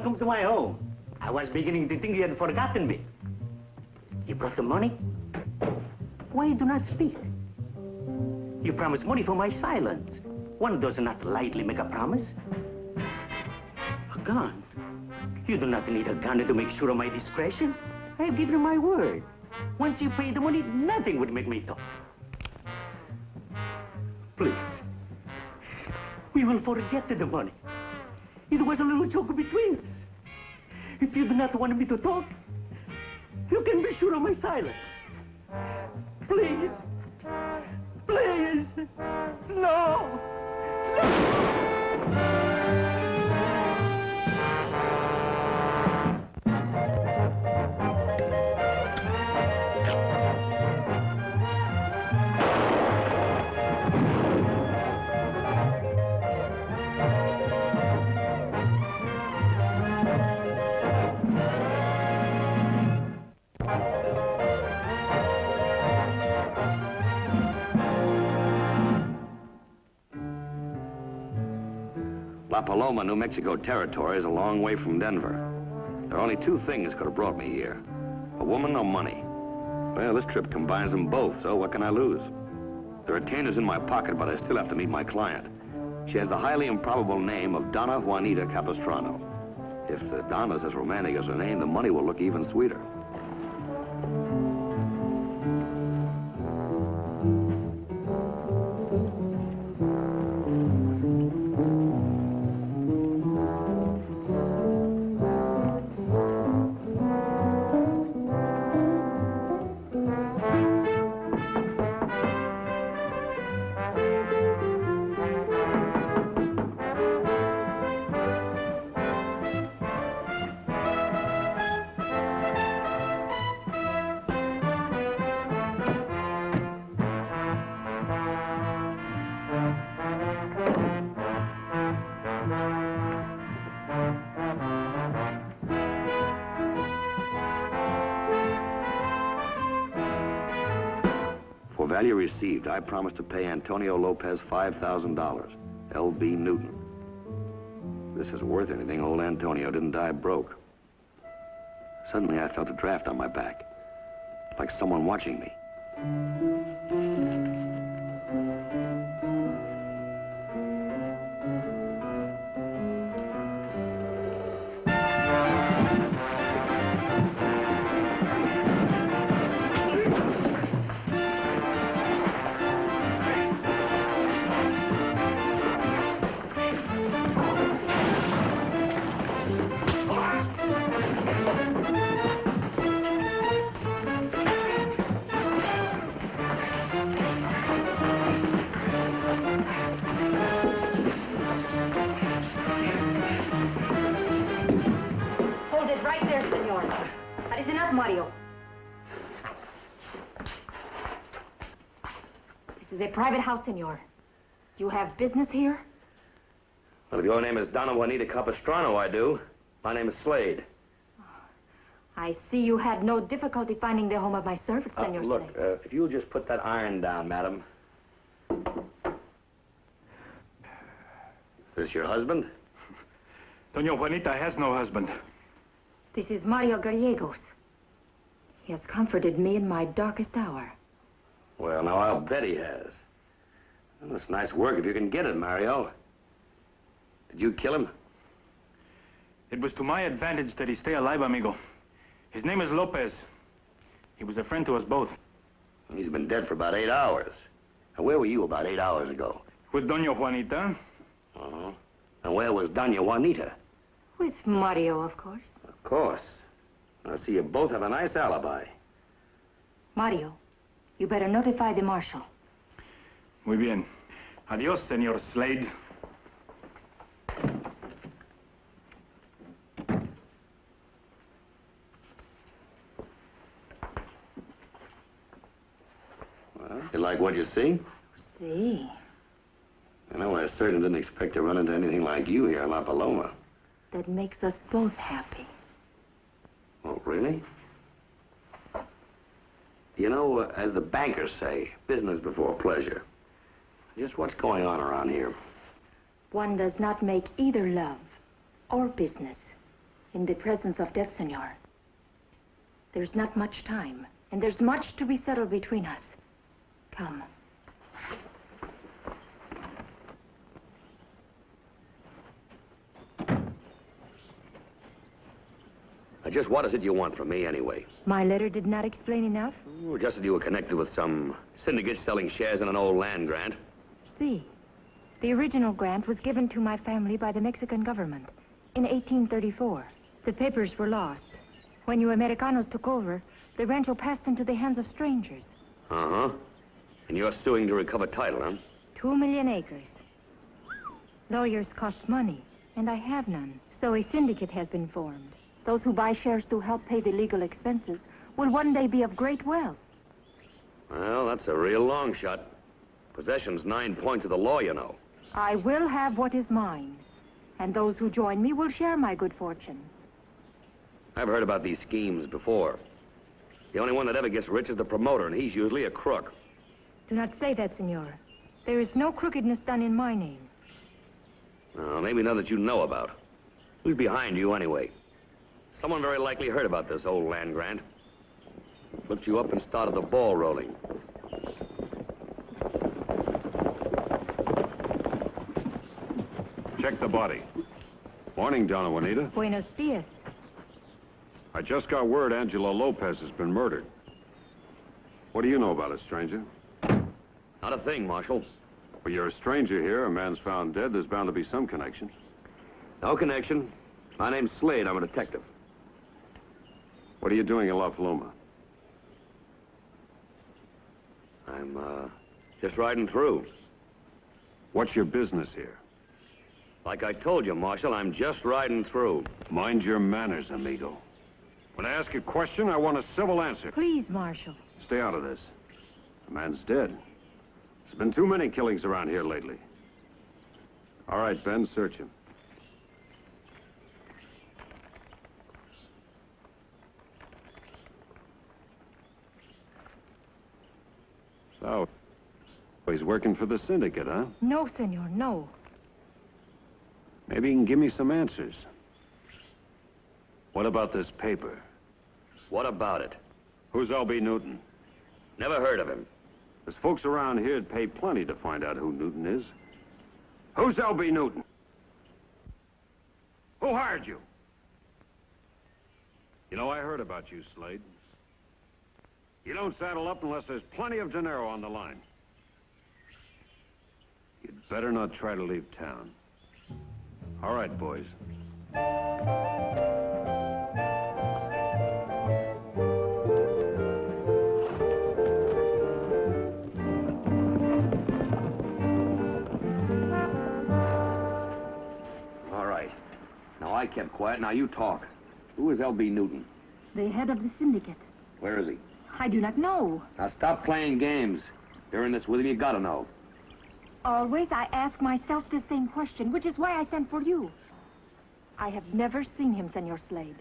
welcome to my home. I was beginning to think you had forgotten me. You brought the money? Why you do not speak? You promised money for my silence. One does not lightly make a promise. A gun? You do not need a gun to make sure of my discretion. I have given you my word. Once you pay the money, nothing would make me talk. Please. We will forget the money. It was a little joke between us. If you do not want me to talk, you can be sure of my silence. Please. Please. No. La Paloma, New Mexico territory is a long way from Denver. There are only two things could have brought me here. A woman or money. Well, this trip combines them both, so what can I lose? The retainer's in my pocket, but I still have to meet my client. She has the highly improbable name of Donna Juanita Capistrano. If Donna's as romantic as her name, the money will look even sweeter. For value received, I promised to pay Antonio Lopez $5,000. L.B. Newton. This is worth anything. Old Antonio didn't die broke. Suddenly, I felt a draft on my back, like someone watching me. Mario. This is a private house, senor. You have business here? Well, if your name is Donna Juanita Capistrano, I do. My name is Slade. I see you had no difficulty finding the home of my servant, senor look, Slade. if you'll just put that iron down, madam. Is this your husband? Doña Juanita has no husband. This is Mario Gallegos. He has comforted me in my darkest hour. Well, now, I'll bet he has. Well, it's nice work if you can get it, Mario. Did you kill him? It was to my advantage that he stay alive, amigo. His name is Lopez. He was a friend to us both. He's been dead for about 8 hours. And where were you about 8 hours ago? With Doña Juanita. Uh-huh. And where was Doña Juanita? With Mario, of course. Of course. I see you both have a nice alibi. Mario, you better notify the marshal. Muy bien. Adios, senor Slade. Well, you like what you see? See. You know, I certainly didn't expect to run into anything like you here in La Paloma. That makes us both happy. Oh, really? You know, as the bankers say, business before pleasure. Just what's going on around here? One does not make either love or business. In the presence of death, senor. There's not much time, and there's much to be settled between us. Come. Just what is it you want from me, anyway? My letter did not explain enough? Oh, just that you were connected with some syndicate selling shares in an old land grant. See. The original grant was given to my family by the Mexican government in 1834. The papers were lost. When you Americanos took over, the rancho passed into the hands of strangers. Uh-huh. And you're suing to recover title, huh? 2 million acres. Lawyers cost money, and I have none. So a syndicate has been formed. Those who buy shares to help pay the legal expenses will one day be of great wealth. Well, that's a real long shot. Possession's 9 points of the law, you know. I will have what is mine, and those who join me will share my good fortune. I've heard about these schemes before. The only one that ever gets rich is the promoter, and he's usually a crook. Do not say that, senor. There is no crookedness done in my name. Well, maybe none that you know about. Who's behind you, anyway? Someone very likely heard about this old land grant. Looked you up and started the ball rolling. Check the body. Morning, Donna, Juanita. Buenos dias. I just got word Angela Lopez has been murdered. What do you know about it, stranger? Not a thing, Marshal. Well, you're a stranger here. A man's found dead. There's bound to be some connection. No connection. My name's Slade. I'm a detective. What are you doing in La Paloma? I'm, just riding through. What's your business here? Like I told you, Marshal, I'm just riding through. Mind your manners, amigo. When I ask a question, I want a civil answer. Please, Marshal. Stay out of this. The man's dead. There's been too many killings around here lately. All right, Ben, search him. So, he's working for the syndicate, huh? No, senor, no. Maybe you can give me some answers. What about this paper? What about it? Who's L.B. Newton? Never heard of him. There's folks around here who'd pay plenty to find out who Newton is. Who's L.B. Newton? Who hired you? You know, I heard about you, Slade. You don't saddle up unless there's plenty of dinero on the line. You'd better not try to leave town. All right, boys. All right. Now, I kept quiet. Now, you talk. Who is L.B. Newton? The head of the syndicate. Where is he? I do not know. Now, stop playing games. You're in this with him, you gotta know. Always I ask myself the same question, which is why I sent for you. I have never seen him, Senor Slade.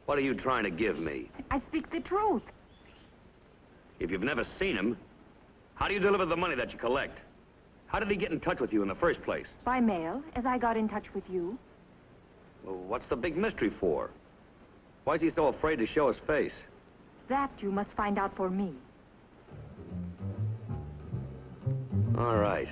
What are you trying to give me? I speak the truth. If you've never seen him, how do you deliver the money that you collect? How did he get in touch with you in the first place? By mail, as I got in touch with you. Well, what's the big mystery for? Why is he so afraid to show his face? That you must find out for me. All right.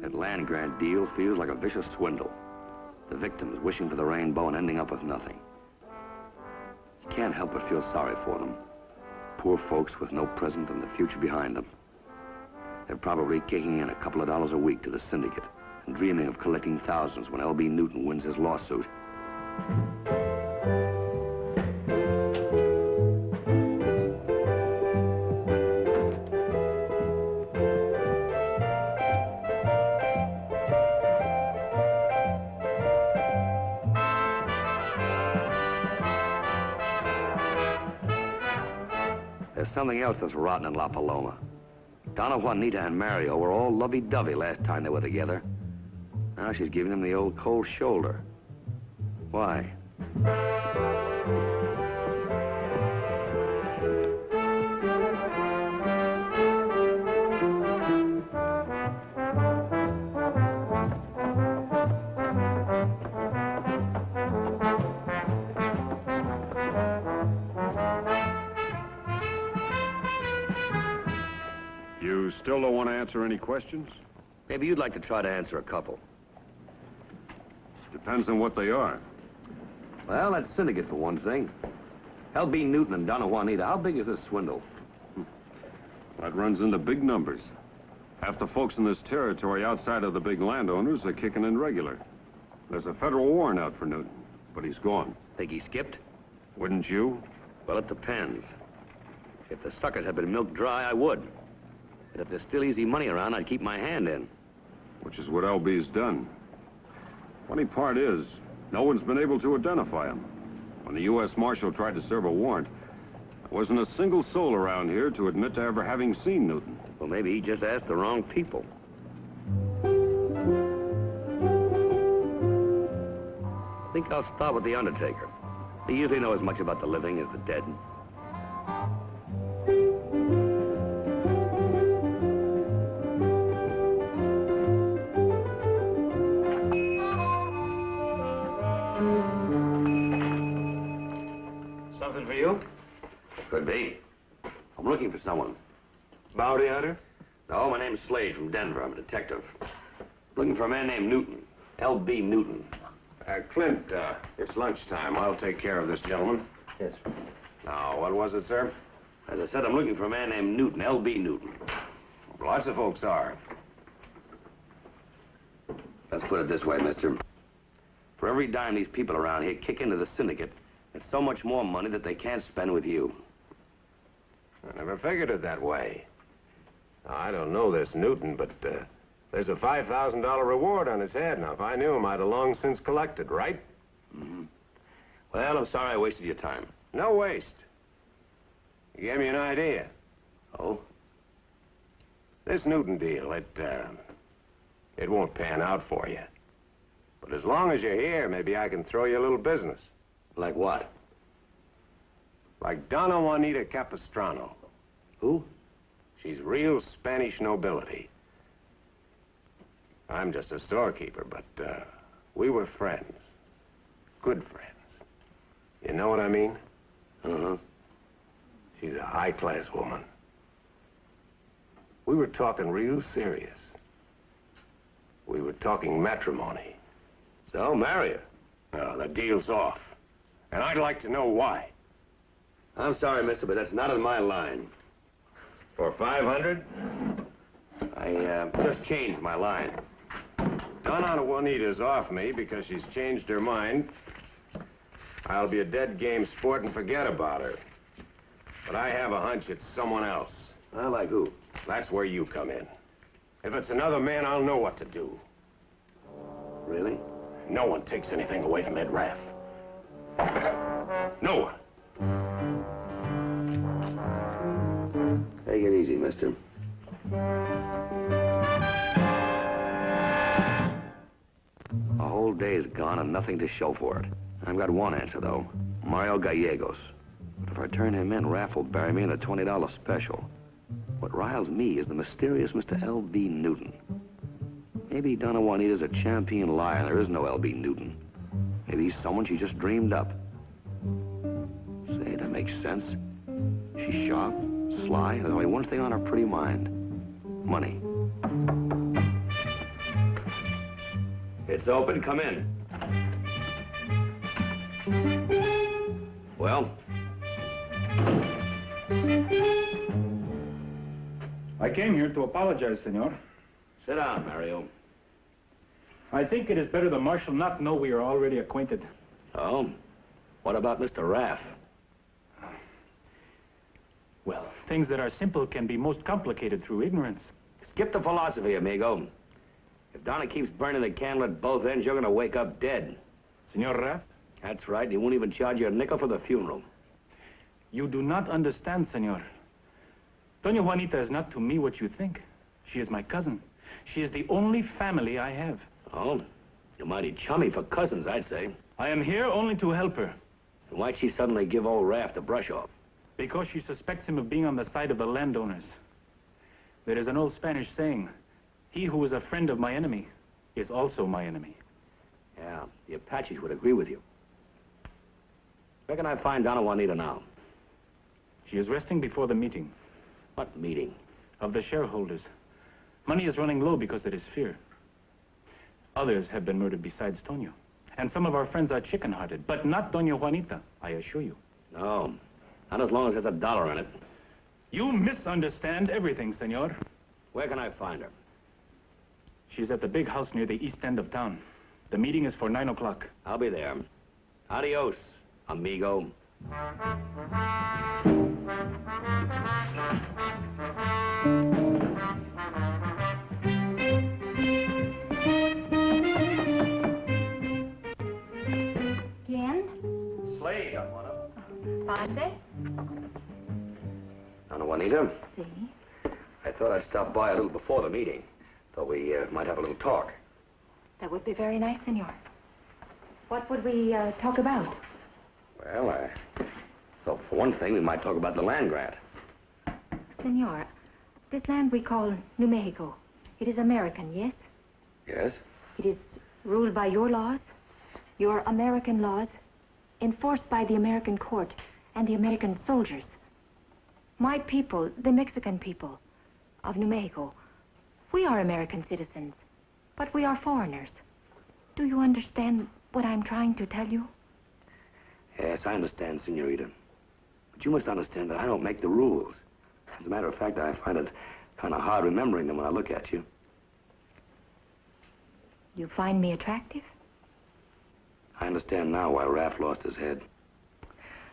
That land grant deal feels like a vicious swindle. The victims wishing for the rainbow and ending up with nothing. You can't help but feel sorry for them. Poor folks with no present and the future behind them. They're probably kicking in a couple of dollars a week to the syndicate and dreaming of collecting thousands when L.B. Newton wins his lawsuit. There's something else that's rotten in La Paloma. Donna, Juanita, and Mario were all lovey-dovey last time they were together. Now she's giving him the old cold shoulder. Why? You still don't want to answer any questions? Maybe you'd like to try to answer a couple. Depends on what they are. Well, that syndicate for one thing. L.B. Newton and Donna Juanita, how big is this swindle? That runs into big numbers. Half the folks in this territory outside of the big landowners are kicking in regular. There's a federal warrant out for Newton, but he's gone. Think he skipped? Wouldn't you? Well, it depends. If the suckers had been milked dry, I would. But if there's still easy money around, I'd keep my hand in. Which is what L.B.'s done. Funny part is, no one's been able to identify him. When the U.S. Marshal tried to serve a warrant, there wasn't a single soul around here to admit to ever having seen Newton. Well, maybe he just asked the wrong people. I think I'll start with the undertaker. He usually knows as much about the living as the dead. Something for you? Could be. I'm looking for someone. Bounty hunter? No, my name's Slade from Denver. I'm a detective. Looking for a man named Newton. L.B. Newton. Clint, it's lunchtime. I'll take care of this gentleman. Yes. Now, what was it, sir? As I said, I'm looking for a man named Newton, L.B. Newton. Lots of folks are. Let's put it this way, mister. For every dime these people around here kick into the syndicate, it's so much more money that they can't spend with you. I never figured it that way. Now, I don't know this Newton, but there's a $5,000 reward on his head. Now, if I knew him, I'd have long since collected, right? Mm-hmm. Well, I'm sorry I wasted your time. No waste. You gave me an idea. Oh? This Newton deal, it won't pan out for you. But as long as you're here, maybe I can throw you a little business. Like what? Like Donna Juanita Capistrano. Who? She's real Spanish nobility. I'm just a storekeeper, but we were friends. Good friends. You know what I mean? Uh-huh. She's a high-class woman. We were talking real serious. We were talking matrimony. So, marry her. No, the deal's off. And I'd like to know why. I'm sorry, mister, but that's not in my line. For 500? I just changed my line. Donna Juanita's off me because she's changed her mind. I'll be a dead game sport and forget about her. But I have a hunch it's someone else. Well, like who? That's where you come in. If it's another man, I'll know what to do. Really? No one takes anything away from Ed Raff. No one. Take it easy, mister. A whole day's gone and nothing to show for it. I've got one answer, though. Mario Gallegos. But if I turn him in, Raff will bury me in a $20 special. What riles me is the mysterious Mr. L.B. Newton. Maybe Donna Juanita's a champion liar and there is no L.B. Newton. Maybe he's someone she just dreamed up. Say, that makes sense. She's sharp, sly, and there's only one thing on her pretty mind. Money. It's open. Come in. Well? I came here to apologize, senor. Sit down, Mario. I think it is better the marshal not know we are already acquainted. Oh? What about Mr. Raff? Well, things that are simple can be most complicated through ignorance. Skip the philosophy, amigo. If Donna keeps burning the candle at both ends, you're gonna wake up dead. Senor Raff? That's right. He won't even charge you a nickel for the funeral. You do not understand, senor. Doña Juanita is not to me what you think. She is my cousin. She is the only family I have. Oh? You're mighty chummy for cousins, I'd say. I am here only to help her. And why'd she suddenly give old Raff the brush off? Because she suspects him of being on the side of the landowners. There is an old Spanish saying, he who is a friend of my enemy is also my enemy. Yeah, the Apaches would agree with you. Where can I find Donna Juanita now? She is resting before the meeting. What meeting? of the shareholders. Money is running low because there is fear. Others have been murdered besides Tonio. And some of our friends are chicken-hearted, but not Doña Juanita, I assure you. No, not as long as there's $1 in it. You misunderstand everything, senor. Where can I find her? She's at the big house near the east end of town. The meeting is for 9 o'clock. I'll be there. Adios, amigo. ¿Quién? Slade, Juana. ¿Pase? Donna Juanita, Sí. I thought I'd stop by a little before the meeting. Thought we might have a little talk. That would be very nice, senor. What would we talk about? Well, I thought for one thing we might talk about the land grant. Senor, this land we call New Mexico, it is American, yes? Yes? It is ruled by your laws, your American laws, enforced by the American court and the American soldiers. My people, the Mexican people of New Mexico, we are American citizens, but we are foreigners. Do you understand what I'm trying to tell you? Yes, I understand, senorita. But you must understand that I don't make the rules. As a matter of fact, I find it kind of hard remembering them when I look at you. You find me attractive? I understand now why Raph lost his head.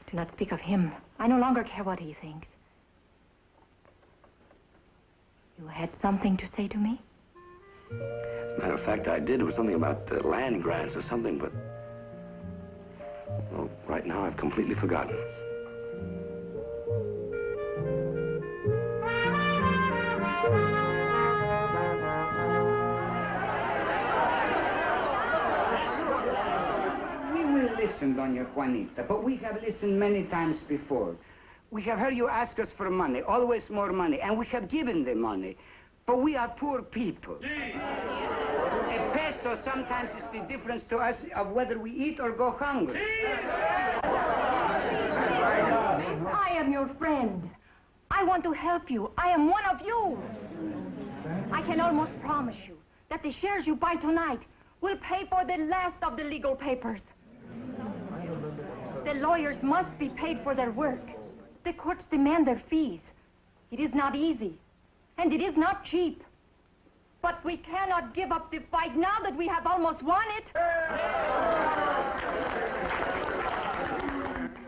Do not speak of him. I no longer care what he thinks. You had something to say to me? As a matter of fact, I did. It was something about land grants or something, but... Well, right now I've completely forgotten. We will listen, Doña Juanita, but we have listened many times before. We have heard you ask us for money, always more money, and we have given the money. But we are poor people. A peso sometimes is the difference to us of whether we eat or go hungry. I am your friend. I want to help you. I am one of you. I can almost promise you that the shares you buy tonight will pay for the last of the legal papers. The lawyers must be paid for their work. The courts demand their fees. It is not easy, and it is not cheap. But we cannot give up the fight now that we have almost won it.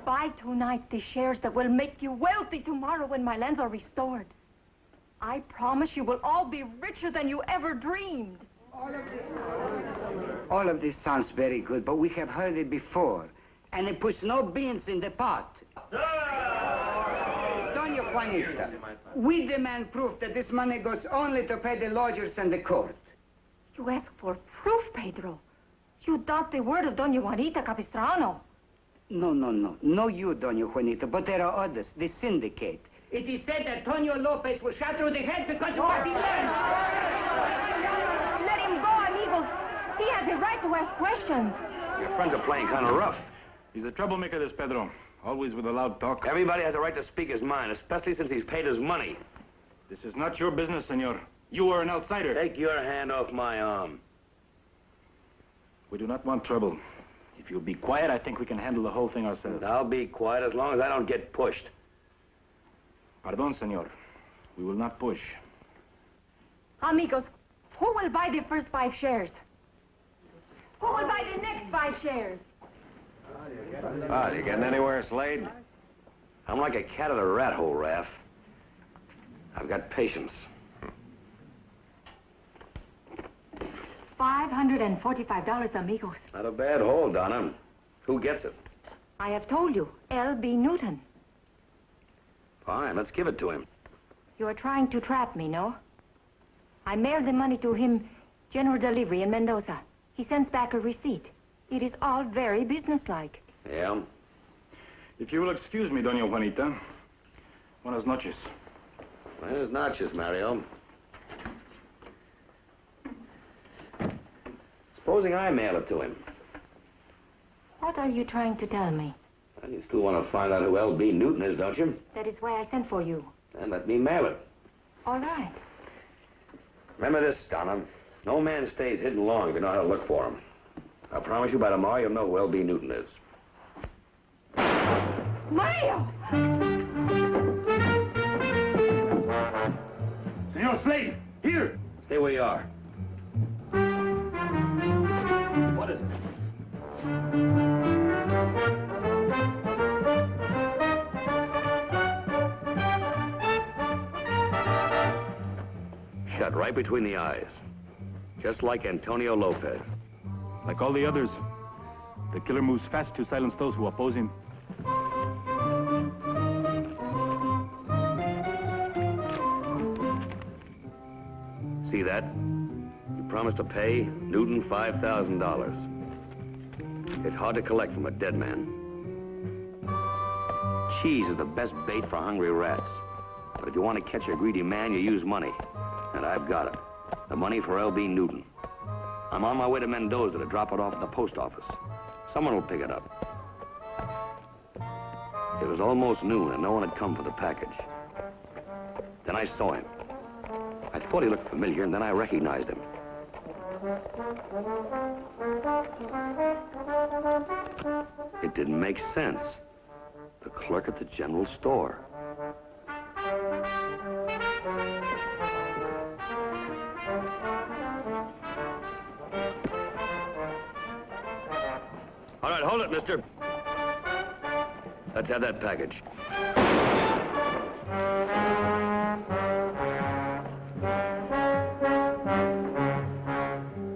Buy tonight the shares that will make you wealthy tomorrow when my lands are restored. I promise you will all be richer than you ever dreamed. All of this sounds very good, but we have heard it before. And it puts no beans in the pot. Doña Juanita, we demand proof that this money goes only to pay the lawyers and the court. You ask for proof, Pedro. You doubt the word of Doña Juanita Capistrano. No, no, no. No you, Doña Juanita, but there are others, the syndicate. It is said that Tonio Lopez was shot through the head because of what he learned. Let him go, amigos. He has the right to ask questions. Your friends are playing kind of rough. He's a troublemaker, this Pedro. Always with a loud talk. Everybody has a right to speak his mind, especially since he's paid his money. This is not your business, senor. You are an outsider. Take your hand off my arm. We do not want trouble. If you'll be quiet, I think we can handle the whole thing ourselves. I'll be quiet as long as I don't get pushed. Pardon, senor. We will not push. Amigos, who will buy the first 5 shares? Who will buy the next 5 shares? Ah, you getting anywhere, Slade? I'm like a cat at a rat hole, Raph. I've got patience. $545, amigos. Not a bad haul, Donna. Who gets it? I have told you, L.B. Newton. Fine, let's give it to him. You are trying to trap me, no? I mailed the money to him, general delivery in Mendoza. He sends back a receipt. It is all very businesslike. Yeah? If you will excuse me, Doña Juanita. Buenas noches. Buenas noches, Mario. Supposing I mail it to him. What are you trying to tell me? Well, you still want to find out who L.B. Newton is, don't you? That is why I sent for you. Then let me mail it. All right. Remember this, Donna. No man stays hidden long if you know how to look for him. I promise you by tomorrow you'll know who L.B. Newton is. Mario! Senor Slade, here! Stay where you are. What is it? Shut right between the eyes. Just like Antonio Lopez. Like all the others, the killer moves fast to silence those who oppose him. See that? You promised to pay Newton $5,000. It's hard to collect from a dead man. Cheese is the best bait for hungry rats. But if you want to catch a greedy man, you use money. And I've got it. The money for L.B. Newton. I'm on my way to Mendoza to drop it off at the post office. Someone will pick it up. It was almost noon and no one had come for the package. Then I saw him. I thought he looked familiar and then I recognized him. It didn't make sense. The clerk at the general store. All right, hold it, mister. Let's have that package.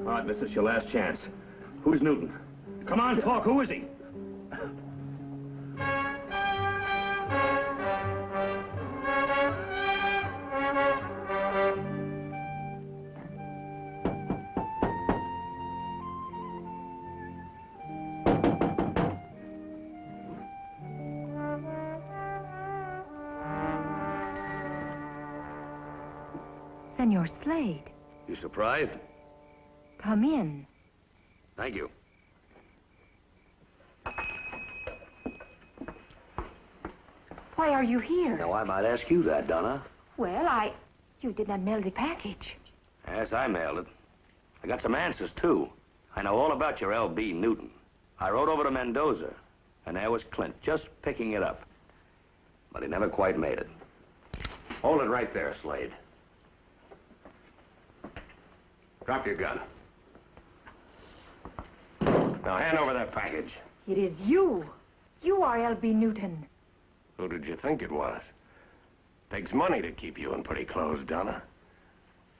All right, mister, it's your last chance. Who's Newton? Come on, talk. Who is he? Senor Slade, You surprised? come in. Thank you. Why are you here? Now, I might ask you that, Donna. Well, You did not mail the package. Yes, I mailed it. I got some answers, too. I know all about your L.B. Newton. I rode over to Mendoza, and there was Clint just picking it up. But he never quite made it. Hold it right there, Slade. Drop your gun. Now, hand over that package. It is you. You are L.B. Newton. Who did you think it was? Takes money to keep you in pretty clothes, Donna.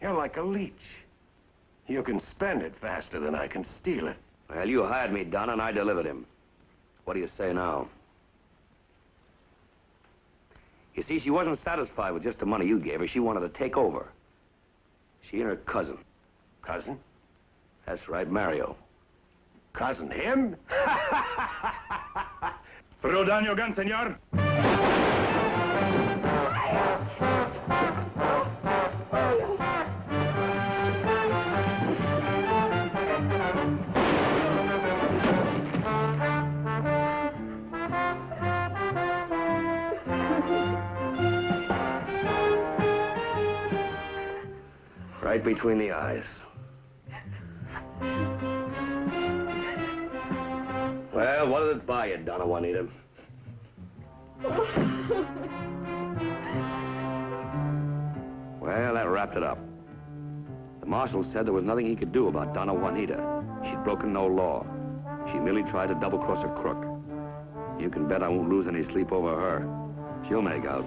You're like a leech. You can spend it faster than I can steal it. Well, you hired me, Donna, and I delivered him. What do you say now? You see, she wasn't satisfied with just the money you gave her. She wanted to take over. She and her cousin. Cousin? That's right, Mario. Cousin him? Throw down your gun, senor. Right between the eyes. Well, what did it buy you, Donna Juanita? Well, that wrapped it up. The marshal said there was nothing he could do about Donna Juanita. She'd broken no law. She merely tried to double-cross a crook. You can bet I won't lose any sleep over her. She'll make out.